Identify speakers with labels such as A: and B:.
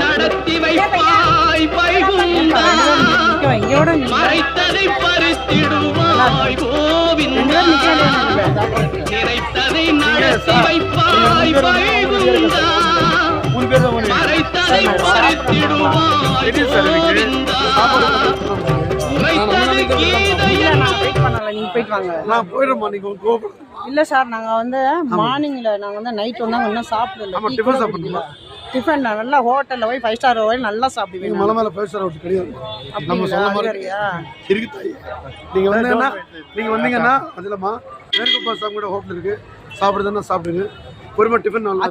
A: நடத்தி வைப்பாய் வைகுந்தா மறைத்ததை பறித்திடுவாய் கோவிந்தா நினைத்ததை நடத்தி வைப்பாய் வைகுந்தா மறைத்ததை பறித்திடுவாய் கோவிந்தா உரைத்தது கீதையில்
B: நீங்க போயிட்டு வாங்க.
C: நான் போயிடுமா நீங்க
B: இல்ல சார் நாங்க வந்து மார்னிங்ல நாங்க வந்து நைட் வந்தாங்க இன்னும் சாப்பிடல.
C: டிஃபன் சாப்பிடுங்களா?
B: டிஃபன் நல்லா ஹோட்டல்ல போய் 5 ஸ்டார் போய் நல்லா சாப்பிடுவீங்க.
C: மலை மேல 5 ஸ்டார் ஹோட்டல் கிடையாது. நம்ம சொன்ன மாதிரி இருக்கு தாய். நீங்க வந்தீங்கன்னா அதுலமா வேணுகோபால் சாமி கூட ஹோட்டல் இருக்கு. சாப்பிடுறதுன்னா சாப்பிடுங்க. பொறுமை டிஃபன் நல்லா